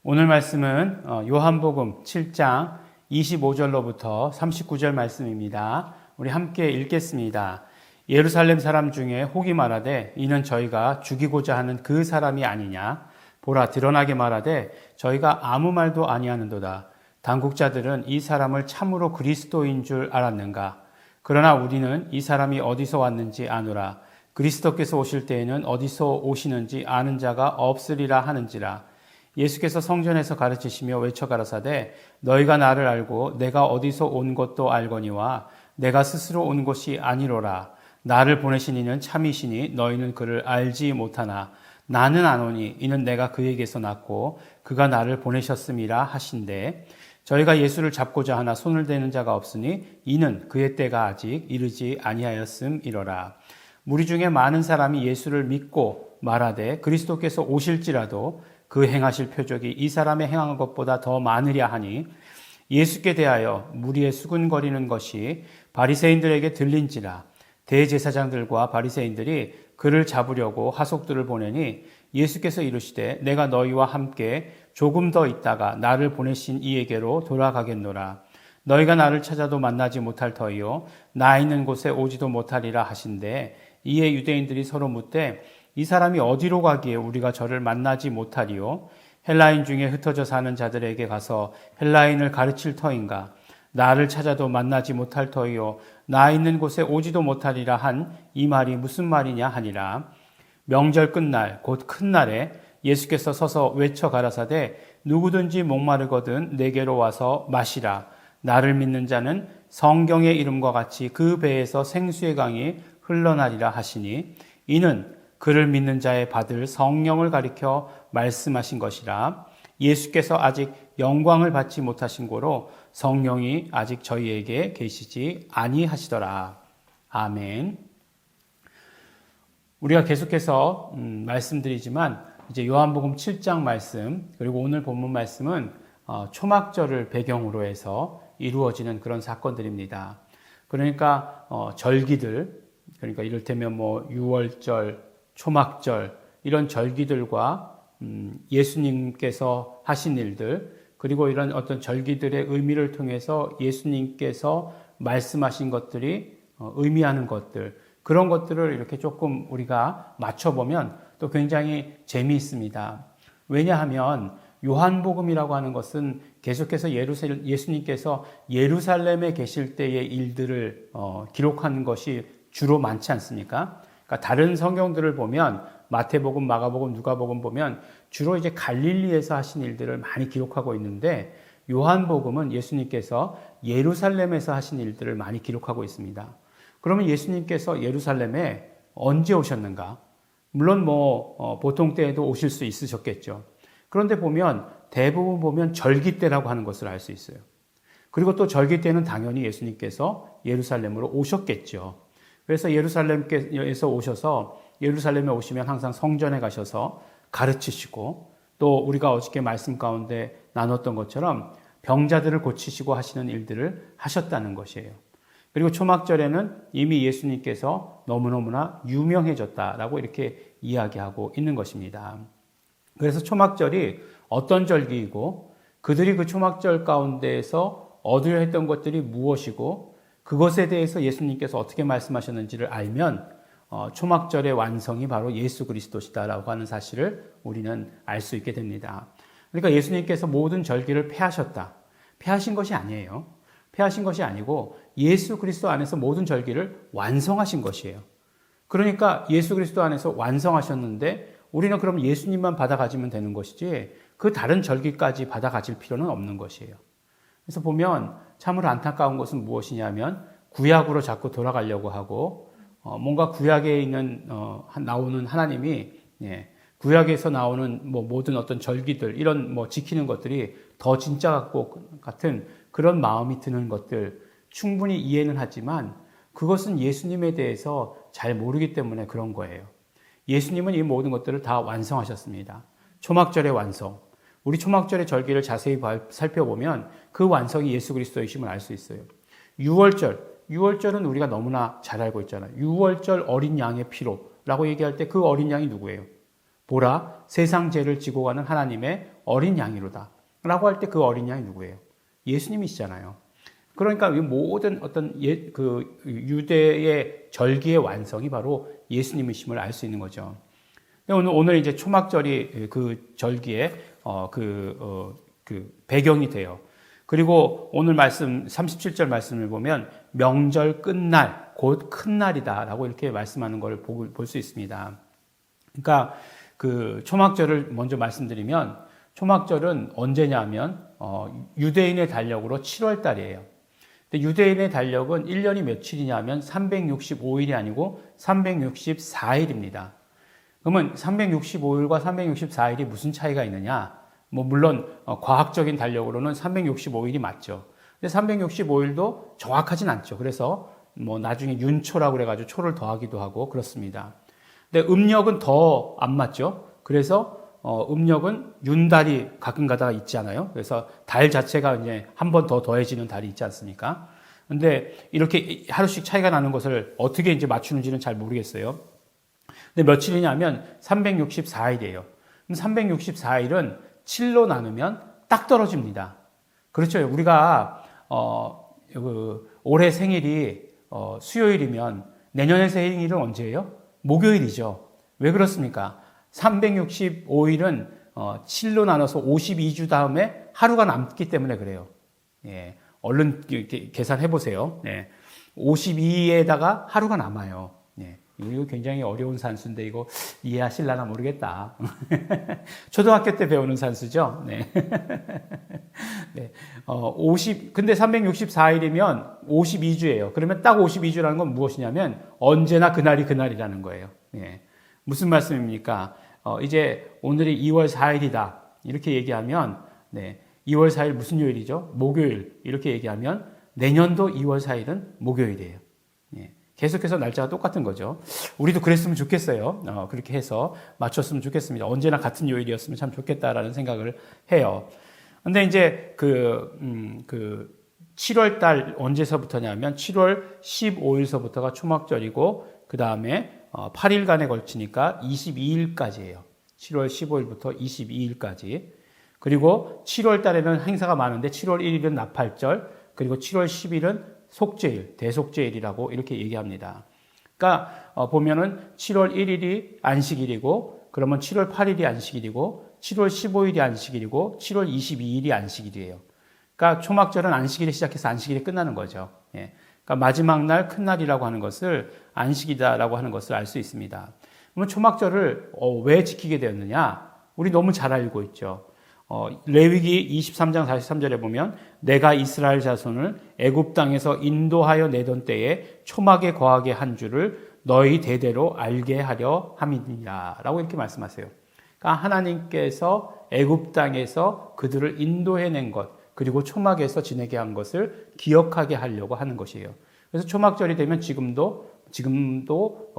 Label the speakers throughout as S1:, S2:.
S1: 오늘 말씀은 요한복음 7장 25절로부터 39절 말씀입니다. 우리 함께 읽겠습니다. 예루살렘 사람 중에 혹이 말하되 이는 저희가 죽이고자 하는 그 사람이 아니냐. 보라 드러나게 말하되 저희가 아무 말도 아니하는도다. 당국자들은 이 사람을 참으로 그리스도인 줄 알았는가. 그러나 우리는 이 사람이 어디서 왔는지 아노라. 그리스도께서 오실 때에는 어디서 오시는지 아는 자가 없으리라 하는지라. 예수께서 성전에서 가르치시며 외쳐 가라사대 너희가 나를 알고 내가 어디서 온 것도 알거니와 내가 스스로 온 것이 아니로라. 나를 보내신 이는 참이시니 너희는 그를 알지 못하나 나는 아노니 이는 내가 그에게서 났고 그가 나를 보내셨음이라 하신대. 저희가 예수를 잡고자 하나 손을 대는 자가 없으니 이는 그의 때가 아직 이르지 아니하였음이로라. 무리 중에 많은 사람이 예수를 믿고 말하되 그리스도께서 오실지라도 그 행하실 표적이 이 사람의 행한 것보다 더 많으랴 하니 예수께 대하여 무리의 수군거리는 것이 바리새인들에게 들린지라. 대제사장들과 바리새인들이 그를 잡으려고 하속들을 보내니 예수께서 이르시되 내가 너희와 함께 조금 더 있다가 나를 보내신 이에게로 돌아가겠노라. 너희가 나를 찾아도 만나지 못할 터이요 나 있는 곳에 오지도 못하리라 하신대. 이에 유대인들이 서로 묻되 이 사람이 어디로 가기에 우리가 저를 만나지 못하리요? 헬라인 중에 흩어져 사는 자들에게 가서 헬라인을 가르칠 터인가? 나를 찾아도 만나지 못할 터이요 나 있는 곳에 오지도 못하리라 한 이 말이 무슨 말이냐 하니라. 명절 끝날 곧 큰 날에 예수께서 서서 외쳐 가라사대 누구든지 목마르거든 내게로 와서 마시라. 나를 믿는 자는 성경의 이름과 같이 그 배에서 생수의 강이 흘러나리라 하시니 이는 그를 믿는 자의 받을 성령을 가리켜 말씀하신 것이라. 예수께서 아직 영광을 받지 못하신 고로 성령이 아직 저희에게 계시지 아니하시더라. 아멘. 우리가 계속해서 말씀드리지만 이제 요한복음 7장 말씀 그리고 오늘 본문 말씀은 초막절을 배경으로 해서 이루어지는 그런 사건들입니다. 그러니까 절기들 그러니까 이를테면 유월절, 초막절 이런 절기들과 예수님께서 하신 일들 그리고 이런 어떤 절기들의 의미를 통해서 예수님께서 말씀하신 것들이 의미하는 것들 그런 것들을 이렇게 조금 우리가 맞춰보면 또 굉장히 재미있습니다. 왜냐하면 요한복음이라고 하는 것은 계속해서 예수님께서 예루살렘에 계실 때의 일들을 기록하는 것이 주로 많지 않습니까? 그러니까 다른 성경들을 보면 마태복음, 마가복음, 누가복음 보면 주로 이제 갈릴리에서 하신 일들을 많이 기록하고 있는데 요한복음은 예수님께서 예루살렘에서 하신 일들을 많이 기록하고 있습니다. 그러면 예수님께서 예루살렘에 언제 오셨는가? 물론 보통 때에도 오실 수 있으셨겠죠. 그런데 대부분 보면 절기 때라고 하는 것을 알 수 있어요. 그리고 또 절기 때는 당연히 예수님께서 예루살렘으로 오셨겠죠. 그래서 예루살렘에서 오셔서 예루살렘에 오시면 항상 성전에 가셔서 가르치시고 또 우리가 어저께 말씀 가운데 나눴던 것처럼 병자들을 고치시고 하시는 일들을 하셨다는 것이에요. 그리고 초막절에는 이미 예수님께서 너무너무나 유명해졌다라고 이렇게 이야기하고 있는 것입니다. 그래서 초막절이 어떤 절기이고 그들이 그 초막절 가운데에서 얻으려 했던 것들이 무엇이고 그것에 대해서 예수님께서 어떻게 말씀하셨는지를 알면 초막절의 완성이 바로 예수 그리스도시다라고 하는 사실을 우리는 알 수 있게 됩니다. 그러니까 예수님께서 모든 절기를 폐하셨다. 폐하신 것이 아니에요. 폐하신 것이 아니고 예수 그리스도 안에서 모든 절기를 완성하신 것이에요. 그러니까 예수 그리스도 안에서 완성하셨는데 우리는 그럼 예수님만 받아가지면 되는 것이지 그 다른 절기까지 받아가질 필요는 없는 것이에요. 그래서 보면 참으로 안타까운 것은 무엇이냐면 구약으로 자꾸 돌아가려고 하고 뭔가 구약에 있는 나오는 하나님이 구약에서 나오는 모든 어떤 절기들 이런 지키는 것들이 더 진짜 같은 그런 마음이 드는 것들 충분히 이해는 하지만 그것은 예수님에 대해서 잘 모르기 때문에 그런 거예요. 예수님은 이 모든 것들을 다 완성하셨습니다. 초막절의 완성. 우리 초막절의 절기를 자세히 살펴보면 그 완성이 예수 그리스도이심을 알 수 있어요. 유월절. 유월절은 우리가 너무나 잘 알고 있잖아요. 유월절 어린 양의 피로라고 얘기할 때 그 어린 양이 누구예요? 보라, 세상 죄를 지고 가는 하나님의 어린 양이로다. 라고 할 때 그 어린 양이 누구예요? 예수님이시잖아요. 그러니까 이 모든 어떤 그 유대의 절기의 완성이 바로 예수님이심을 알 수 있는 거죠. 오늘 이제 초막절이 그 절기의 그 배경이 돼요. 그리고 오늘 말씀 37절 말씀을 보면 명절 끝날 곧 큰 날이다라고 이렇게 말씀하는 걸 볼 수 있습니다. 그러니까 그 초막절을 먼저 말씀드리면 초막절은 언제냐면 유대인의 달력으로 7월 달이에요. 근데 유대인의 달력은 1년이 며칠이냐면 365일이 아니고 364일입니다. 그러면 365일과 364일이 무슨 차이가 있느냐? 물론 과학적인 달력으로는 365일이 맞죠. 근데 365일도 정확하진 않죠. 그래서 나중에 윤초라고 그래가지고 초를 더하기도 하고 그렇습니다. 근데 음력은 더 안 맞죠. 그래서 음력은 윤달이 가끔 가다가 있지 않아요. 그래서 달 자체가 이제 한 번 더 더해지는 달이 있지 않습니까? 근데 이렇게 하루씩 차이가 나는 것을 어떻게 이제 맞추는지는 잘 모르겠어요. 근데 며칠이냐면 364일이에요. 364일은 7로 나누면 딱 떨어집니다. 그렇죠. 우리가 올해 생일이 수요일이면 내년에 생일은 언제예요? 목요일이죠. 왜 그렇습니까? 365일은 7로 나눠서 52주 다음에 하루가 남기 때문에 그래요. 예, 얼른 계산해 보세요. 네, 52에다가 하루가 남아요. 네, 이거 굉장히 어려운 산수인데 이거 이해하실라나 모르겠다. 초등학교 때 배우는 산수죠. 네. 네. 근데 364일이면 52주예요. 그러면 딱 52주라는 건 무엇이냐면 언제나 그날이 그날이라는 거예요. 네. 무슨 말씀입니까? 이제 오늘이 2월 4일이다. 이렇게 얘기하면, 네. 2월 4일 무슨 요일이죠? 목요일. 이렇게 얘기하면 내년도 2월 4일은 목요일이에요. 네. 계속해서 날짜가 똑같은 거죠. 우리도 그랬으면 좋겠어요. 그렇게 해서 맞췄으면 좋겠습니다. 언제나 같은 요일이었으면 참 좋겠다라는 생각을 해요. 근데 이제 7월 달 언제서부터냐면 7월 15일서부터가 초막절이고 그 다음에 8일간에 걸치니까 22일까지예요. 7월 15일부터 22일까지. 그리고 7월 달에는 행사가 많은데 7월 1일은 나팔절, 그리고 7월 10일은 속죄일, 대속죄일이라고 이렇게 얘기합니다. 그러니까 보면은 7월 1일이 안식일이고 그러면 7월 8일이 안식일이고 7월 15일이 안식일이고 7월 22일이 안식일이에요. 그러니까 초막절은 안식일에 시작해서 안식일에 끝나는 거죠. 예. 그러니까 마지막 날 큰 날이라고 하는 것을 안식이다라고 하는 것을 알 수 있습니다. 그러면 초막절을 왜 지키게 되었느냐? 우리 너무 잘 알고 있죠. 레위기 23장 43절에 보면 내가 이스라엘 자손을 애굽 땅에서 인도하여 내던 때에 초막에 거하게 한 줄을 너희 대대로 알게 하려 함이니라라고 이렇게 말씀하세요. 그러니까 하나님께서 애굽 땅에서 그들을 인도해낸 것, 그리고 초막에서 지내게 한 것을 기억하게 하려고 하는 것이에요. 그래서 초막절이 되면 지금도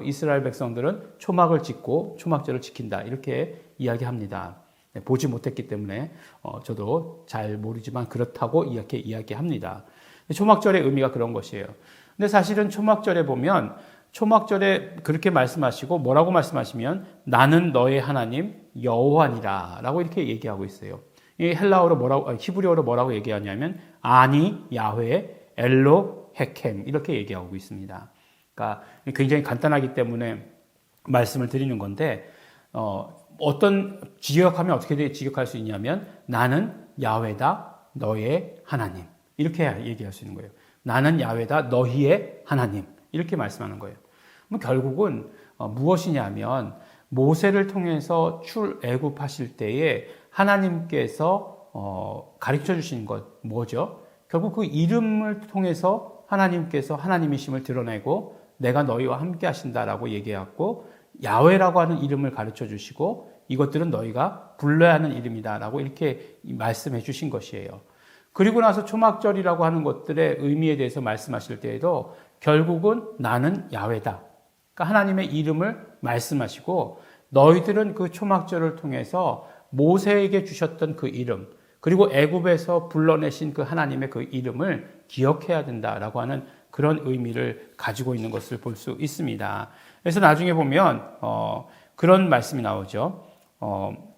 S1: 이스라엘 백성들은 초막을 짓고 초막절을 지킨다 이렇게 이야기합니다. 보지 못했기 때문에 저도 잘 모르지만 그렇다고 이렇게 이야기합니다. 초막절의 의미가 그런 것이에요. 근데 사실은 초막절에 보면 초막절에 그렇게 말씀하시고 뭐라고 말씀하시면 나는 너의 하나님 여호와니라 라고 이렇게 얘기하고 있어요. 이 히브리어로 뭐라고 얘기하냐면 아니 야훼 엘로 헤켐 이렇게 얘기하고 있습니다. 그러니까 굉장히 간단하기 때문에 말씀을 드리는 건데 어떤 지역하면 어떻게 지역할 수 있냐면 나는 야훼다 너의 하나님 이렇게 얘기할 수 있는 거예요. 나는 야훼다 너희의 하나님 이렇게 말씀하는 거예요. 그럼 결국은 무엇이냐면 모세를 통해서 출애굽하실 때에 하나님께서 가르쳐 주신 것 뭐죠? 결국 그 이름을 통해서 하나님께서 하나님이심을 드러내고 내가 너희와 함께 하신다라고 얘기했고 야훼라고 하는 이름을 가르쳐 주시고 이것들은 너희가 불러야 하는 이름이다라고 이렇게 말씀해 주신 것이에요. 그리고 나서 초막절이라고 하는 것들의 의미에 대해서 말씀하실 때에도 결국은 나는 야훼다. 그러니까 하나님의 이름을 말씀하시고 너희들은 그 초막절을 통해서 모세에게 주셨던 그 이름 그리고 애굽에서 불러내신 그 하나님의 그 이름을 기억해야 된다라고 하는 그런 의미를 가지고 있는 것을 볼 수 있습니다. 그래서 나중에 보면 그런 말씀이 나오죠.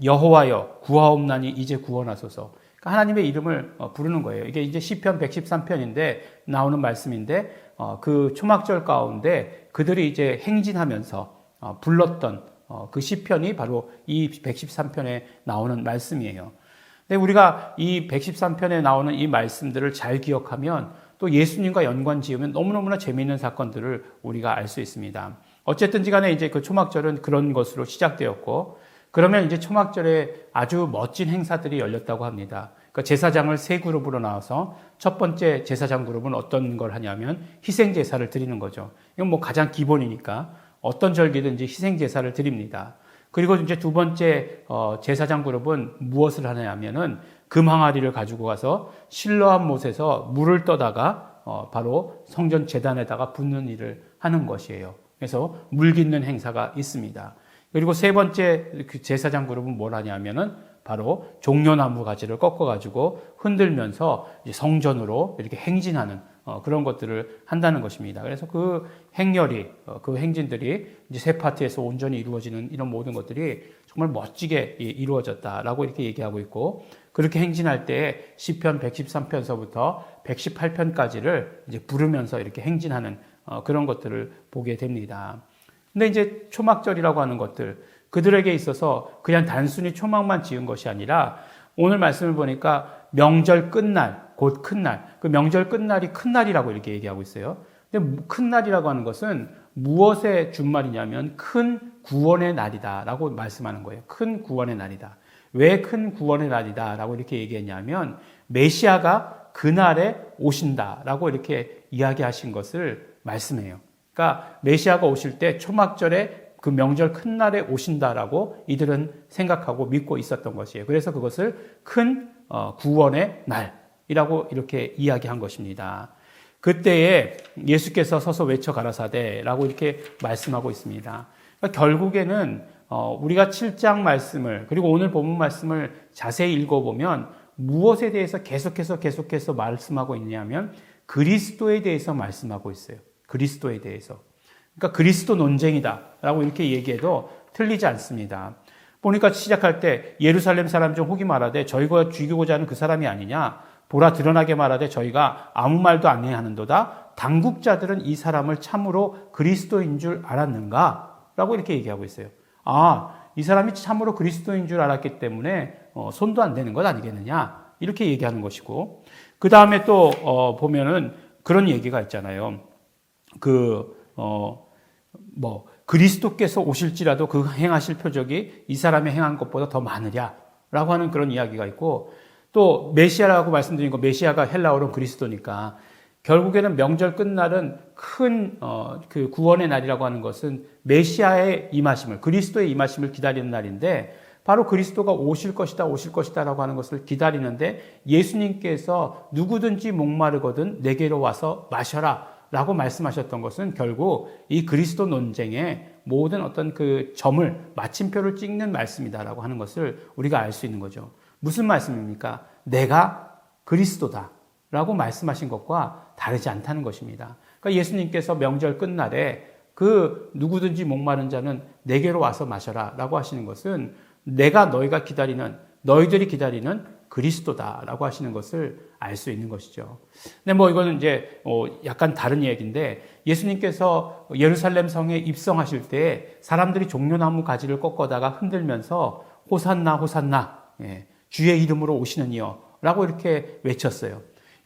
S1: 여호와여 구하옵나니 이제 구원하소서. 그러니까 하나님의 이름을 부르는 거예요. 이게 이제 시편 113편인데 나오는 말씀인데 그 초막절 가운데 그들이 이제 행진하면서 불렀던 그 시편이 바로 이 113편에 나오는 말씀이에요. 근데 우리가 이 113편에 나오는 이 말씀들을 잘 기억하면 또 예수님과 연관 지으면 너무너무나 재미있는 사건들을 우리가 알 수 있습니다. 어쨌든지 간에 이제 그 초막절은 그런 것으로 시작되었고, 그러면 이제 초막절에 아주 멋진 행사들이 열렸다고 합니다. 그러니까 제사장을 세 그룹으로 나와서 첫 번째 제사장 그룹은 어떤 걸 하냐면 희생 제사를 드리는 거죠. 이건 뭐 가장 기본이니까 어떤 절기든지 희생 제사를 드립니다. 그리고 이제 두 번째 제사장 그룹은 무엇을 하냐면은 금 항아리를 가지고 가서 실로암 못에서 물을 떠다가 바로 성전 제단에다가 붓는 일을 하는 것이에요. 그래서 물 깃는 행사가 있습니다. 그리고 세 번째 그 제사장 그룹은 뭘 하냐면은 바로 종려나무 가지를 꺾어가지고 흔들면서 이제 성전으로 이렇게 행진하는 그런 것들을 한다는 것입니다. 그래서 그 행렬이, 그 행진들이 이제 세 파트에서 온전히 이루어지는 이런 모든 것들이 정말 멋지게 이루어졌다라고 이렇게 얘기하고 있고, 그렇게 행진할 때 시편 113편서부터 118편까지를 이제 부르면서 이렇게 행진하는 그런 것들을 보게 됩니다. 근데 이제 초막절이라고 하는 것들, 그들에게 있어서 그냥 단순히 초막만 지은 것이 아니라 오늘 말씀을 보니까 명절 끝날, 곧 큰날, 그 명절 끝날이 큰날이라고 이렇게 얘기하고 있어요. 근데 큰날이라고 하는 것은 무엇의 준말이냐면 큰 구원의 날이다라고 말씀하는 거예요. 큰 구원의 날이다. 왜 큰 구원의 날이다라고 이렇게 얘기했냐면 메시아가 그날에 오신다라고 이렇게 이야기하신 것을 말씀해요. 그러니까 메시아가 오실 때 초막절에 그 명절 큰 날에 오신다라고 이들은 생각하고 믿고 있었던 것이에요. 그래서 그것을 큰 구원의 날이라고 이렇게 이야기한 것입니다. 그때에 예수께서 서서 외쳐 가라사대라고 이렇게 말씀하고 있습니다. 그러니까 결국에는 우리가 7장 말씀을 그리고 오늘 본문 말씀을 자세히 읽어보면 무엇에 대해서 계속해서 말씀하고 있냐면 그리스도에 대해서 말씀하고 있어요. 그리스도에 대해서. 그러니까 그리스도 논쟁이다라고 이렇게 얘기해도 틀리지 않습니다. 보니까 시작할 때 예루살렘 사람 중 혹이 말하되 저희가 죽이고자 하는 그 사람이 아니냐, 보라 드러나게 말하되 저희가 아무 말도 안 해야 하는도다. 당국자들은 이 사람을 참으로 그리스도인 줄 알았는가? 라고 이렇게 얘기하고 있어요. 이 사람이 참으로 그리스도인 줄 알았기 때문에 손도 안 대는 것 아니겠느냐? 이렇게 얘기하는 것이고, 그 다음에 또 보면은 그런 얘기가 있잖아요. 그리스도께서 오실지라도 그 행하실 표적이 이 사람의 행한 것보다 더 많으랴라고 하는 그런 이야기가 있고, 또 메시아라고 말씀드린 거, 메시아가 헬라어로 그리스도니까 결국에는 명절 끝날은 큰 그 구원의 날이라고 하는 것은 메시아의 임하심을, 그리스도의 임하심을 기다리는 날인데, 바로 그리스도가 오실 것이다라고 하는 것을 기다리는데 예수님께서 누구든지 목마르거든 내게로 와서 마셔라 라고 말씀하셨던 것은 결국 이 그리스도 논쟁의 모든 어떤 그 점을, 마침표를 찍는 말씀이다라고 하는 것을 우리가 알 수 있는 거죠. 무슨 말씀입니까? 내가 그리스도다 라고 말씀하신 것과 다르지 않다는 것입니다. 그러니까 예수님께서 명절 끝날에 그 누구든지 목마른 자는 내게로 와서 마셔라 라고 하시는 것은 너희들이 기다리는 그리스도다라고 하시는 것을 알 수 있는 것이죠. 근데 이거는 이제 약간 다른 얘기인데, 예수님께서 예루살렘 성에 입성하실 때 사람들이 종려나무 가지를 꺾어다가 흔들면서 호산나 호산나, 주의 이름으로 오시는 이여 라고 이렇게 외쳤어요.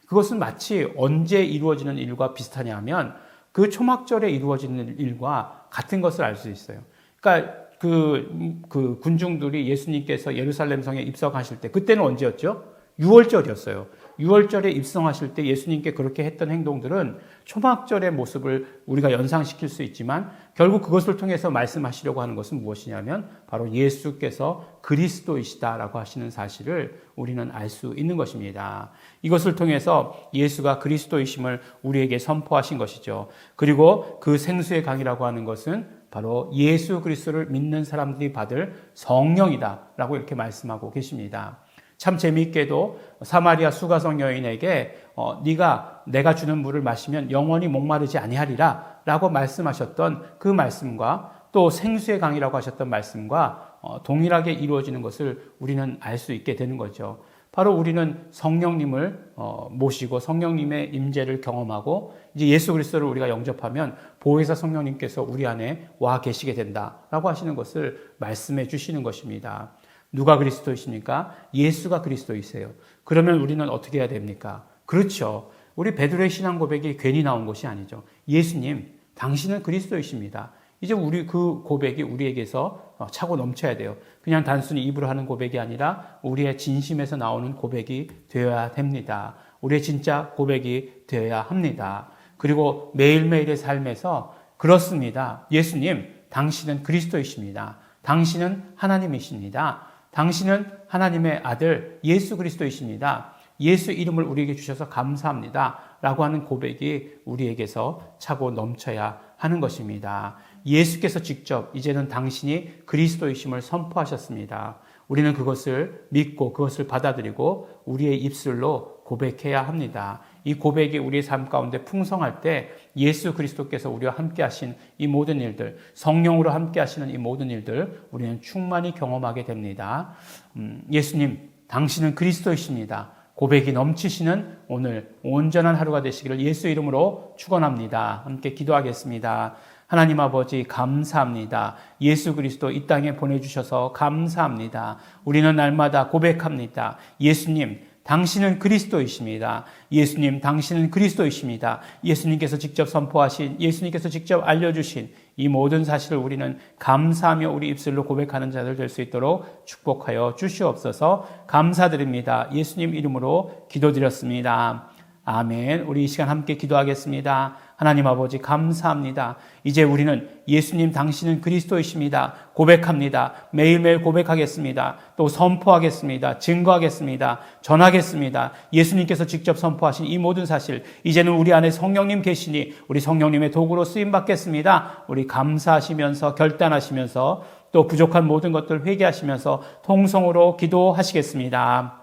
S1: 그것은 마치 언제 이루어지는 일과 비슷하냐 하면 그 초막절에 이루어지는 일과 같은 것을 알 수 있어요. 그러니까 그 군중들이 예수님께서 예루살렘 성에 입성하실 때, 그때는 언제였죠? 6월절이었어요. 6월절에 입성하실 때 예수님께 그렇게 했던 행동들은 초막절의 모습을 우리가 연상시킬 수 있지만, 결국 그것을 통해서 말씀하시려고 하는 것은 무엇이냐면 바로 예수께서 그리스도이시다라고 하시는 사실을 우리는 알 수 있는 것입니다. 이것을 통해서 예수가 그리스도이심을 우리에게 선포하신 것이죠. 그리고 그 생수의 강이라고 하는 것은 바로 예수 그리스도를 믿는 사람들이 받을 성령이다라고 이렇게 말씀하고 계십니다. 참 재미있게도 사마리아 수가성 여인에게 네가 내가 주는 물을 마시면 영원히 목마르지 아니하리라 라고 말씀하셨던 그 말씀과 또 생수의 강이라고 하셨던 말씀과 동일하게 이루어지는 것을 우리는 알 수 있게 되는 거죠. 바로 우리는 성령님을 모시고 성령님의 임재를 경험하고 이제 예수 그리스도를 우리가 영접하면 보혜사 성령님께서 우리 안에 와 계시게 된다라고 하시는 것을 말씀해 주시는 것입니다. 누가 그리스도이십니까? 예수가 그리스도이세요. 그러면 우리는 어떻게 해야 됩니까? 그렇죠. 우리 베드로의 신앙 고백이 괜히 나온 것이 아니죠. 예수님, 당신은 그리스도이십니다. 이제 우리 그 고백이 우리에게서 차고 넘쳐야 돼요. 그냥 단순히 입으로 하는 고백이 아니라 우리의 진심에서 나오는 고백이 되어야 됩니다. 우리의 진짜 고백이 되어야 합니다. 그리고 매일매일의 삶에서 그렇습니다. 예수님, 당신은 그리스도이십니다. 당신은 하나님이십니다. 당신은 하나님의 아들 예수 그리스도이십니다. 예수 이름을 우리에게 주셔서 감사합니다. 라고 하는 고백이 우리에게서 차고 넘쳐야 하는 것입니다. 예수께서 직접 이제는 당신이 그리스도이심을 선포하셨습니다. 우리는 그것을 믿고 그것을 받아들이고 우리의 입술로 고백해야 합니다. 이 고백이 우리의 삶 가운데 풍성할 때 예수 그리스도께서 우리와 함께 하신 이 모든 일들, 성령으로 함께 하시는 이 모든 일들 우리는 충만히 경험하게 됩니다. 예수님, 당신은 그리스도이십니다. 고백이 넘치시는 오늘 온전한 하루가 되시기를 예수 이름으로 축원합니다. 함께 기도하겠습니다. 하나님 아버지 감사합니다. 예수 그리스도 이 땅에 보내주셔서 감사합니다. 우리는 날마다 고백합니다. 예수님, 당신은 그리스도이십니다. 예수님, 당신은 그리스도이십니다. 예수님께서 직접 선포하신, 예수님께서 직접 알려주신 이 모든 사실을 우리는 감사하며 우리 입술로 고백하는 자들 될 수 있도록 축복하여 주시옵소서. 감사드립니다. 예수님 이름으로 기도드렸습니다. 아멘. 우리 이 시간 함께 기도하겠습니다. 하나님 아버지 감사합니다. 이제 우리는 예수님 당신은 그리스도이십니다. 고백합니다. 매일매일 고백하겠습니다. 또 선포하겠습니다. 증거하겠습니다. 전하겠습니다. 예수님께서 직접 선포하신 이 모든 사실, 이제는 우리 안에 성령님 계시니 우리 성령님의 도구로 쓰임받겠습니다. 우리 감사하시면서 결단하시면서 또 부족한 모든 것들 회개하시면서 통성으로 기도하시겠습니다.